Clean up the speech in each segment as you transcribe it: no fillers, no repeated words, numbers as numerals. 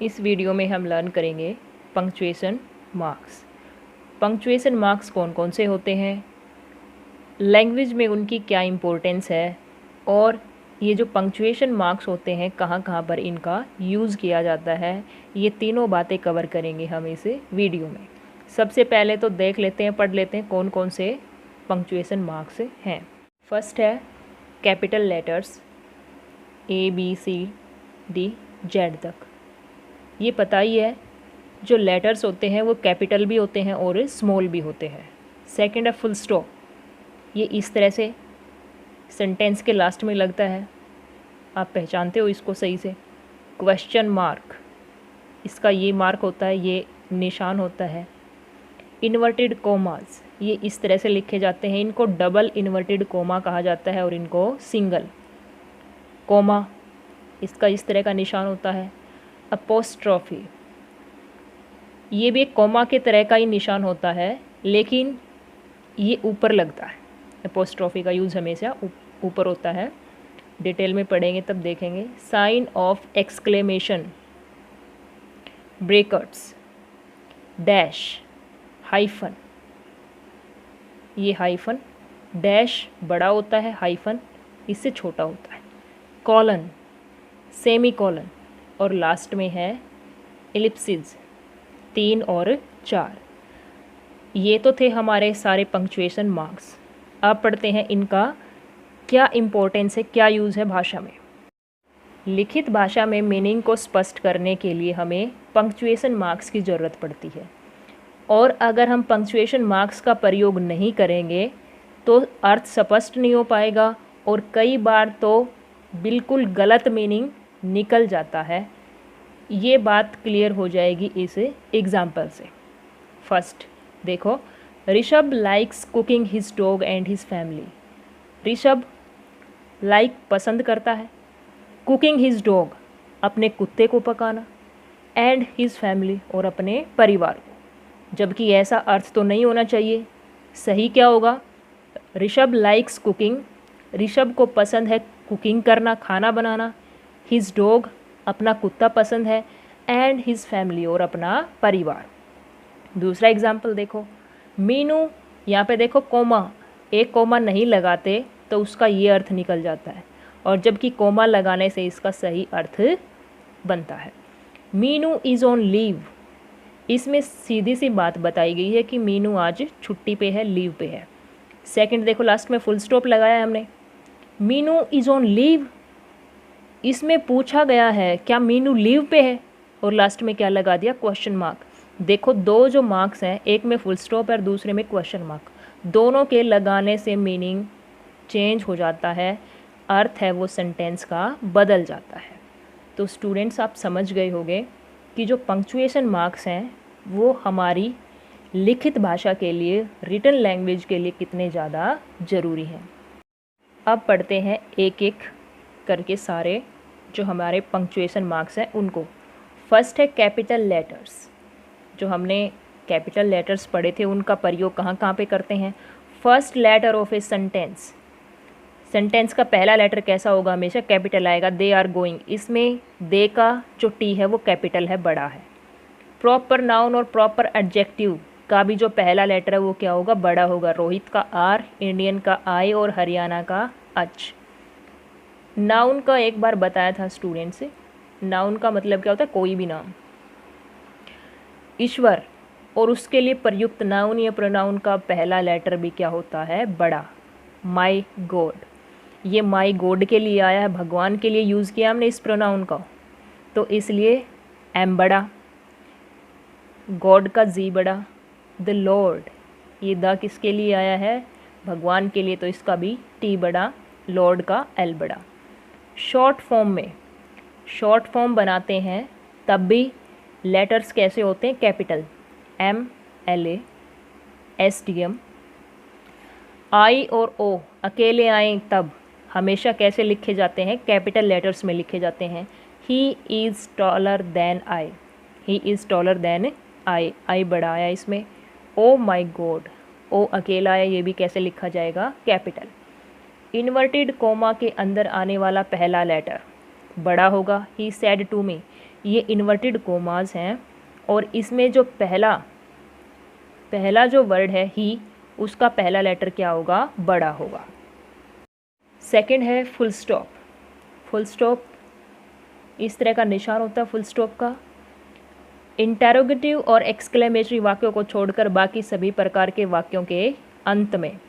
इस वीडियो में हम लर्न करेंगे पंक्चुएशन मार्क्स। पंक्चुएशन मार्क्स कौन कौन से होते हैं, लैंग्वेज में उनकी क्या इम्पोर्टेंस है, और ये जो पंक्चुएशन मार्क्स होते हैं कहाँ कहाँ पर इनका यूज़ किया जाता है, ये तीनों बातें कवर करेंगे हम इस वीडियो में। सबसे पहले तो देख लेते हैं, पढ़ लेते हैं कौन कौन से पंक्चुएशन मार्क्स हैं। फर्स्ट है कैपिटल लेटर्स ABCD Z तक। ये पता ही है, जो लेटर्स होते हैं वो कैपिटल भी होते हैं और स्मॉल भी होते हैं। सेकंड है फुल स्टॉप, ये इस तरह से सेंटेंस के लास्ट में लगता है, आप पहचानते हो इसको सही से। क्वेश्चन मार्क, इसका ये मार्क होता है, ये निशान होता है। इन्वर्टेड कोमास, ये इस तरह से लिखे जाते हैं, इनको डबल इन्वर्टेड कोमा कहा जाता है और इनको सिंगल कोमा, इसका इस तरह का निशान होता है। अपोस्ट्रॉफी, ये भी एक कोमा के तरह का ही निशान होता है, लेकिन ये ऊपर लगता है। अपोस्ट्रॉफी का यूज़ हमेशा ऊपर होता है, डिटेल में पढ़ेंगे तब देखेंगे। Sign of exclamation, brackets, dash, hyphen, ये हाइफन, डैश बड़ा होता है, हाइफन इससे छोटा होता है। कॉलन, सेमी कॉलन, और लास्ट में है एलिप्सिस, 3 और 4। ये तो थे हमारे सारे पंक्चुएशन मार्क्स। अब पढ़ते हैं इनका क्या इम्पोर्टेंस है, क्या यूज़ है भाषा में। लिखित भाषा में मीनिंग को स्पष्ट करने के लिए हमें पंक्चुएशन मार्क्स की ज़रूरत पड़ती है, और अगर हम पंक्चुएशन मार्क्स का प्रयोग नहीं करेंगे तो अर्थ स्पष्ट नहीं हो पाएगा, और कई बार तो बिल्कुल गलत मीनिंग निकल जाता है। ये बात क्लियर हो जाएगी इस एग्ज़ाम्पल से। फर्स्ट देखो, Rishabh likes cooking his dog and his family. Rishabh like पसंद करता है, कुकिंग हिज डॉग अपने कुत्ते को पकाना, एंड हिज फैमिली और अपने परिवार को, जबकि ऐसा अर्थ तो नहीं होना चाहिए। सही क्या होगा, ऋषभ लाइक्स कुकिंग, ऋषभ को पसंद है कुकिंग करना, खाना बनाना। हिज डॉग अपना कुत्ता पसंद है, एंड हिज फैमिली और अपना परिवार। दूसरा एग्जाम्पल देखो, मीनू, यहाँ पे देखो कोमा, एक कोमा नहीं लगाते तो उसका ये अर्थ निकल जाता है, और जबकि कोमा लगाने से इसका सही अर्थ बनता है। मीनू इज़ ऑन लीव, इसमें सीधी सी बात बताई गई है कि मीनू आज छुट्टी पे है, लीव पे है। सेकंड देखो, लास्ट में फुल स्टॉप लगाया है हमने, मीनू इज़ ऑन लीव, इसमें पूछा गया है क्या मीनू लीव पे है, और लास्ट में क्या लगा दिया, क्वेश्चन मार्क। देखो दो जो मार्क्स हैं, एक में फुल स्टॉप है और दूसरे में क्वेश्चन मार्क, दोनों के लगाने से मीनिंग चेंज हो जाता है, अर्थ है वो सेंटेंस का बदल जाता है। तो स्टूडेंट्स आप समझ गए होंगे कि जो पंक्चुएशन मार्क्स हैं वो हमारी लिखित भाषा के लिए, रिटन लैंग्वेज के लिए कितने ज़्यादा ज़रूरी हैं। अब पढ़ते हैं एक एक करके सारे जो हमारे पंक्चुएशन मार्क्स हैं उनको। फर्स्ट है कैपिटल लेटर्स, जो हमने कैपिटल लेटर्स पढ़े थे उनका प्रयोग कहाँ कहाँ पे करते हैं। First letter of a sentence, sentence का पहला लेटर कैसा होगा, हमेशा कैपिटल आएगा। दे आर गोइंग, इसमें दे का जो टी है वो कैपिटल है, बड़ा है। प्रॉपर नाउन और प्रॉपर एडजेक्टिव का भी जो पहला लेटर है वो क्या होगा, बड़ा होगा। रोहित का आर, इंडियन का आई और हरियाणा का अच। नाउन का एक बार बताया था स्टूडेंट से, नाउन का मतलब क्या होता है, कोई भी नाम। ईश्वर और उसके लिए प्रयुक्त नाउन या प्रोनाउन का पहला लेटर भी क्या होता है, बड़ा। माई गॉड, ये माई गॉड के लिए आया है, भगवान के लिए यूज़ किया हमने इस प्रोनाउन का, तो इसलिए एम बड़ा। गॉड का जी बड़ा। द लॉर्ड, ये द किसके लिए आया है, भगवान के लिए, तो इसका भी टी बड़ा। लॉर्ड का एल बड़ा। शॉर्ट फॉर्म में, शॉर्ट फॉर्म बनाते हैं तब भी लेटर्स कैसे होते हैं, capital. M, L A, S T M. I और ओ अकेले आए तब हमेशा कैसे लिखे जाते हैं, कैपिटल लेटर्स में लिखे जाते हैं। He is taller than I, he is taller than I बड़ा आया इसमें। ओ माई गॉड, ओ अकेला आया, ये भी कैसे लिखा जाएगा, कैपिटल। इन्वर्टेड कोमा के अंदर आने वाला पहला लेटर बड़ा होगा। ही सैड टू मी, ये इन्वर्टेड कोमास हैं और इसमें जो पहला जो वर्ड है ही, उसका पहला लेटर क्या होगा, बड़ा होगा। सेकंड है फुल स्टॉप। फुल स्टॉप इस तरह का निशान होता है फुल स्टॉप का। इंटेरोगेटिव और एक्सक्लेमेटरी वाक्यों को छोड़कर बाकी सभी प्रकार के वाक्यों के अंत में,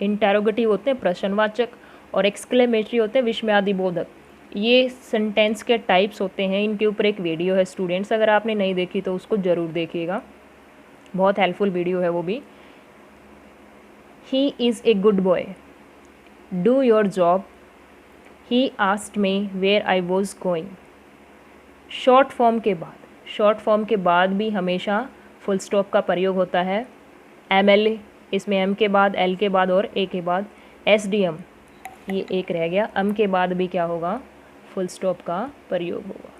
इंटेरोगेटिव होते हैं प्रश्नवाचक और एक्सक्लेमेटरी होते हैं विस्मयादिबोधक। ये सेंटेंस के टाइप्स होते हैं। इनके ऊपर एक वीडियो है स्टूडेंट्स, अगर आपने नहीं देखी तो उसको ज़रूर देखिएगा, बहुत हेल्पफुल वीडियो है वो भी। He is a good boy, do your job, he asked me where I was going. Short form के बाद भी हमेशा फुल स्टॉप का प्रयोग होता है। MLA, इसमें M के बाद, L के बाद और A के बाद। SDM, ये एक रह गया, M के बाद भी क्या होगा, फुल स्टॉप का प्रयोग होगा।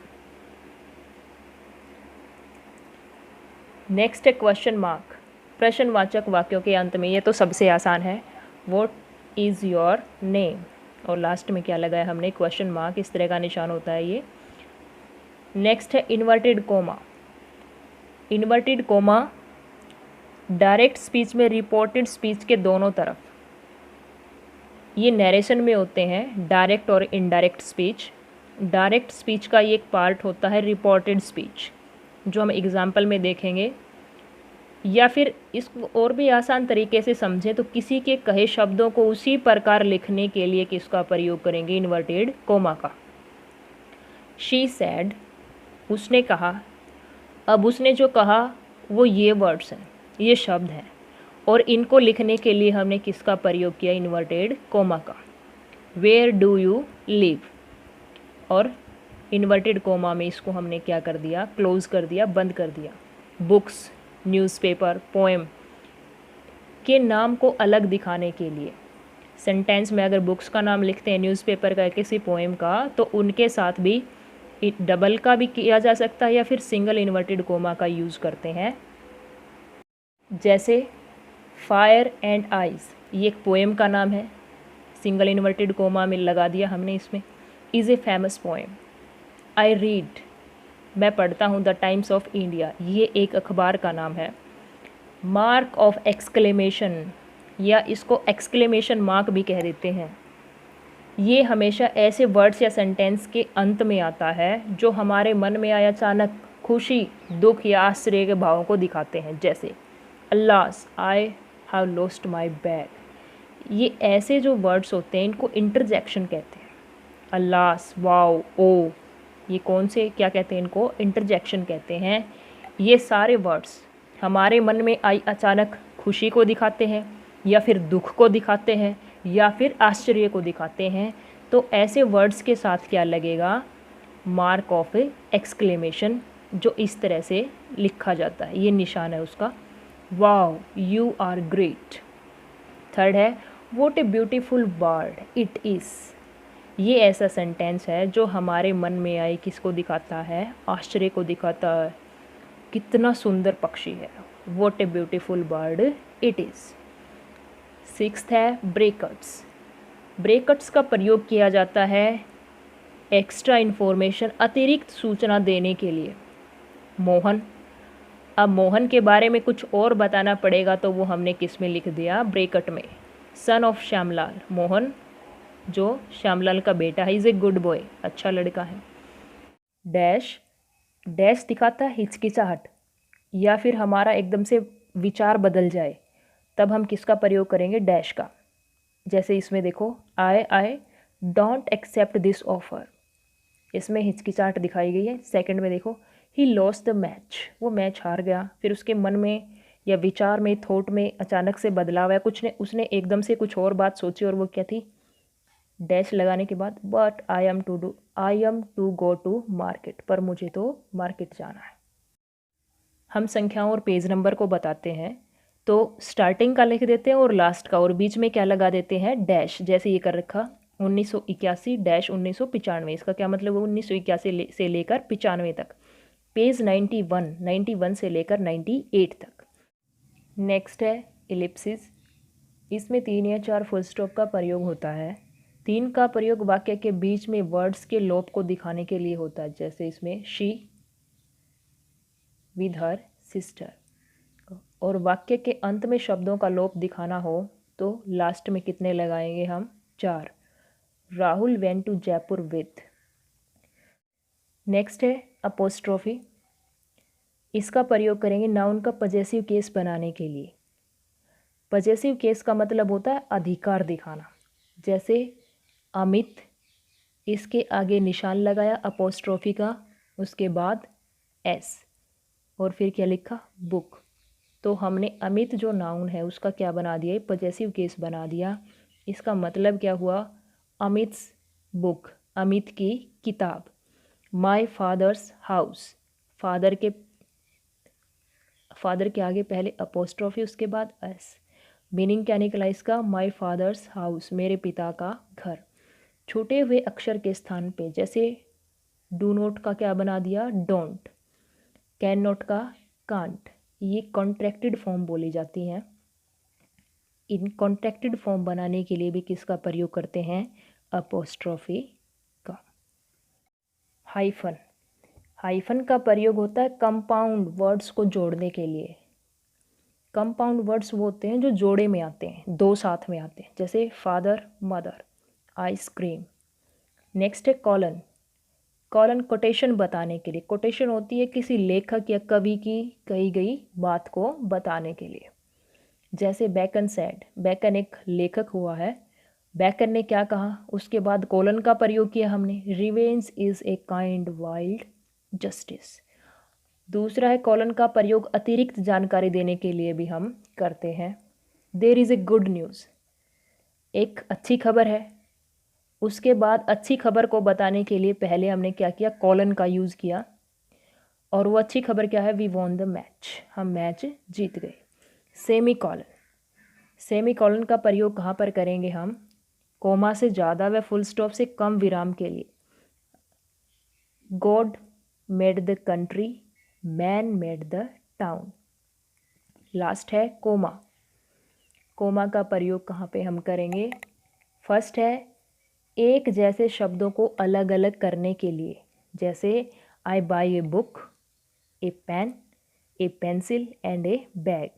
नेक्स्ट है क्वेश्चन मार्क, प्रश्नवाचक वाक्यों के अंत में। ये तो सबसे आसान है, व्हाट इज़ योर नेम, और लास्ट में क्या लगाया हमने, क्वेश्चन मार्क, इस तरह का निशान होता है ये। नेक्स्ट है inverted coma. Inverted coma direct speech में रिपोर्टेड स्पीच के दोनों तरफ, ये नरेशन में होते हैं, डायरेक्ट और इनडायरेक्ट स्पीच। डायरेक्ट स्पीच का ये एक पार्ट होता है रिपोर्टेड स्पीच, जो हम एग्जाम्पल में देखेंगे। या फिर इसको और भी आसान तरीके से समझें तो किसी के कहे शब्दों को उसी प्रकार लिखने के लिए किसका प्रयोग करेंगे, इन्वर्टेड कोमा का। शी सैड, उसने कहा। अब उसने जो कहा वो ये वर्ड्स हैं, ये शब्द हैं, और इनको लिखने के लिए हमने किसका प्रयोग किया, इन्वर्टेड कोमा का। वेयर डू यू लिव, और इन्वर्टेड कोमा में इसको हमने क्या कर दिया, क्लोज कर दिया, बंद कर दिया। बुक्स, न्यूज़पेपर, पोएम के नाम को अलग दिखाने के लिए सेंटेंस में अगर बुक्स का नाम लिखते हैं, न्यूज़पेपर का, किसी पोएम का, तो उनके साथ भी डबल का भी किया जा सकता है या फिर सिंगल इन्वर्टेड कोमा का यूज़ करते हैं। जैसे फायर एंड आइज, ये एक पोएम का नाम है, सिंगल इन्वर्टेड कोमा में लगा दिया हमने इसमें। Is a famous poem. I read, मैं पढ़ता हूँ, द टाइम्स ऑफ इंडिया, ये एक अखबार का नाम है। मार्क ऑफ एक्सक्लेमेशन, या इसको एक्सक्लेमेशन मार्क भी कह देते हैं, ये हमेशा ऐसे वर्ड्स या सेंटेंस के अंत में आता है जो हमारे मन में आए अचानक खुशी, दुख या आश्चर्य के भावों को दिखाते हैं। जैसे alas, I have lost my bag. ये ऐसे जो वर्ड्स होते हैं इनको इंटरजेक्शन कहते हैं। अल्लास, वाओ, ओ, ये कौन से क्या कहते हैं, इनको इंटरजेक्शन कहते हैं। ये सारे वर्ड्स हमारे मन में आई अचानक खुशी को दिखाते हैं, या फिर दुख को दिखाते हैं, या फिर आश्चर्य को दिखाते हैं। तो ऐसे वर्ड्स के साथ क्या लगेगा, मार्क ऑफ एक्सक्लेमेशन, जो इस तरह से लिखा जाता है, ये निशान है उसका। Wow, you are great. Third है what a beautiful bird it is. ये ऐसा सेंटेंस है जो हमारे मन में आए किसको दिखाता है, आश्चर्य को दिखाता है, कितना सुंदर पक्षी है, what a beautiful bird it is. Sixth है ब्रेकट्स। ब्रेकट्स का प्रयोग किया जाता है एक्स्ट्रा इन्फॉर्मेशन, अतिरिक्त सूचना देने के लिए। मोहन, अब मोहन के बारे में कुछ और बताना पड़ेगा तो वो हमने किस में लिख दिया, ब्रेकट में। सन ऑफ श्यामलाल, मोहन जो श्यामलाल का बेटा है, इज़ ए गुड बॉय, अच्छा लड़का है। डैश, डैश दिखाता है हिचकिचाहट, या फिर हमारा एकदम से विचार बदल जाए, तब हम किसका प्रयोग करेंगे, डैश का। जैसे इसमें देखो, I don't accept this offer, इसमें हिचकिचाहट दिखाई गई है। सेकंड में देखो, ही लॉस्ट द मैच, वो मैच हार गया, फिर उसके मन में या विचार में, थॉट में अचानक से बदलाव है, उसने एकदम से कुछ और बात सोची, और वो क्या थी, डैश लगाने के बाद but I am to go to market, पर मुझे तो मार्केट जाना है। हम संख्याओं और पेज नंबर को बताते हैं, तो स्टार्टिंग का लिख देते हैं और लास्ट का, और बीच में क्या लगा देते हैं, डैश। जैसे ये कर रखा 1981-1995, इसका क्या मतलब है, 1981 से लेकर 95 तक। पेज 91 से लेकर 98 तक। नेक्स्ट है इलिप्सिस, इसमें 3 या 4 फुल स्टॉप का प्रयोग होता है। 3 का प्रयोग वाक्य के बीच में वर्ड्स के लोप को दिखाने के लिए होता है। जैसे इसमें शी, विद हर सिस्टर। और वाक्य के अंत में शब्दों का लोप दिखाना हो तो लास्ट में कितने लगाएंगे हम? 4। Rahul went to Jaipur with. Next है अपोस्ट्रोफी। इसका प्रयोग करेंगे नाउन का पजेसिव केस बनाने के लिए। पजेसिव केस का मतलब होता है अधिकार दिखाना। जैसे अमित, इसके आगे निशान लगाया अपोस्ट्रोफी का, उसके बाद एस, और फिर क्या लिखा? बुक। तो हमने अमित जो नाउन है उसका क्या बना दिया? पजेसिव केस बना दिया। इसका मतलब क्या हुआ? अमित्स बुक, अमित की किताब। माय फादर्स हाउस, फादर के आगे पहले अपोस्ट्रोफी, उसके बाद एस। मीनिंग क्या निकला इसका? माय फादर्स हाउस, मेरे पिता का घर। छूटे हुए अक्षर के स्थान पे जैसे डू नोट का क्या बना दिया? डोंट। कैन नॉट का कांट। ये कॉन्ट्रैक्टेड फॉर्म बोली जाती हैं। इन कॉन्ट्रैक्टेड फॉर्म बनाने के लिए भी किसका प्रयोग करते हैं? अपोस्ट्रोफी का। हाइफन। हाइफन का प्रयोग होता है कंपाउंड वर्ड्स को जोड़ने के लिए। कंपाउंड वर्ड्स वो होते हैं जो जोड़े में आते हैं, दो साथ में आते हैं, जैसे फादर, मदर, आइसक्रीम। नेक्स्ट है कॉलन। कॉलन कोटेशन बताने के लिए। कोटेशन होती है किसी लेखक या कवि की कही गई बात को बताने के लिए। जैसे बैकन सैड, बैकन एक लेखक हुआ है, बैकन ने क्या कहा, उसके बाद कोलन का प्रयोग किया हमने। Revenge is a kind wild justice. दूसरा है कॉलन का प्रयोग अतिरिक्त जानकारी देने के लिए भी हम करते हैं। There is a good news, एक अच्छी खबर है। उसके बाद अच्छी खबर को बताने के लिए पहले हमने क्या किया? कॉलन का यूज़ किया। और वो अच्छी खबर क्या है? वी वॉन द मैच, हम मैच जीत गए। Semi colon. सेमी कॉलन का प्रयोग कहाँ पर करेंगे हम? कोमा से ज़्यादा व फुल स्टॉप से कम विराम के लिए। God made the country, man made the town. Last है कोमा। कोमा का प्रयोग कहाँ पे हम करेंगे? फर्स्ट है एक जैसे शब्दों को अलग अलग करने के लिए, जैसे I buy a book, a pen, a pencil and a bag.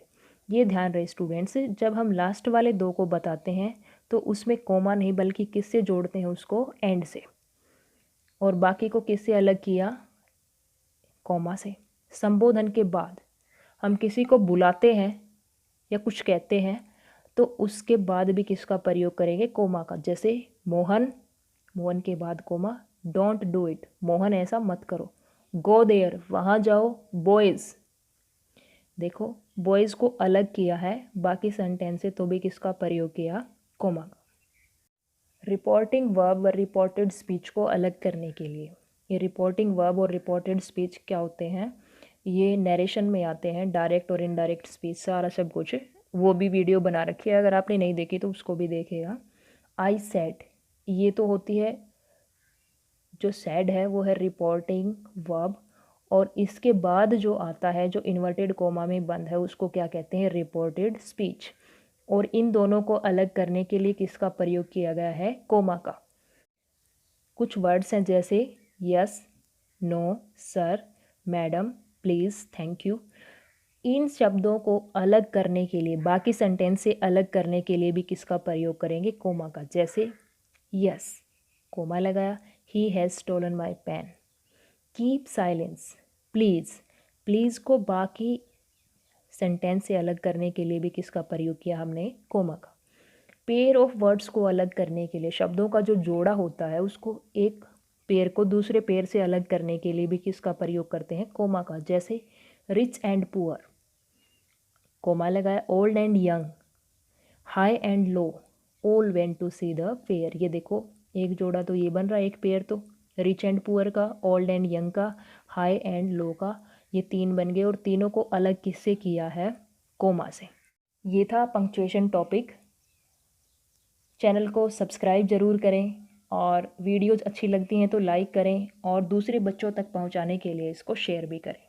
ये ध्यान रहे स्टूडेंट्स, जब हम लास्ट वाले दो को बताते हैं तो उसमें कोमा नहीं बल्कि किससे जोड़ते हैं? उसको एंड से। और बाकी को किससे अलग किया? कोमा से। संबोधन के बाद हम किसी को बुलाते हैं या कुछ कहते हैं तो उसके बाद भी किसका प्रयोग करेंगे? कोमा का। जैसे मोहन, मोहन के बाद comma. Don't do it, Mohan ऐसा मत करो। गो देयर, वहाँ जाओ। बॉयज़, देखो बॉयज़ को अलग किया है, बाकी सेंटेंस से तो भी किसका प्रयोग किया? कोमा का। रिपोर्टिंग वर्ब व रिपोर्टेड स्पीच को अलग करने के लिए। ये रिपोर्टिंग वर्ब और रिपोर्टेड स्पीच क्या होते हैं? ये नरेशन में आते हैं, डायरेक्ट और इनडायरेक्ट स्पीच, सारा सब कुछ। वो भी वीडियो बना रखी है, अगर आपने नहीं देखी तो उसको भी देखेगा। आई सेड, ये तो होती है, जो सैड है वो है रिपोर्टिंग वर्ब, और इसके बाद जो आता है जो इन्वर्टेड कोमा में बंद है उसको क्या कहते हैं? Reported speech. और इन दोनों को अलग करने के लिए किसका प्रयोग किया गया है? कोमा का। कुछ वर्ड्स हैं जैसे yes, no, sir, madam, please, thank you. इन शब्दों को अलग करने के लिए, बाकी सेंटेंस से अलग करने के लिए भी किसका प्रयोग करेंगे? कोमा का। जैसे यस, कोमा लगाया, he has stolen my pen. Keep silence, please, please को बाकी सेंटेंस से अलग करने के लिए भी किसका प्रयोग किया हमने? कोमा का। पेयर ऑफ वर्ड्स को अलग करने के लिए, शब्दों का जो जोड़ा होता है उसको एक पेयर को दूसरे पेयर से अलग करने के लिए भी किसका प्रयोग करते हैं? कोमा का। जैसे रिच एंड पुअर, कोमा लगाया। Old and young, high and low, all went to see the fair. ये देखो एक जोड़ा तो ये बन रहा है, एक पेयर तो रिच एंड पुअर का, ओल्ड एंड यंग का, हाई एंड लो का, ये तीन बन गए। और तीनों को अलग किससे किया है? कोमा से। ये था पंक्चुएशन टॉपिक। चैनल को सब्सक्राइब ज़रूर करें, और वीडियोज़ अच्छी लगती हैं तो लाइक करें, और दूसरे बच्चों तक पहुंचाने के लिए इसको शेयर भी करें।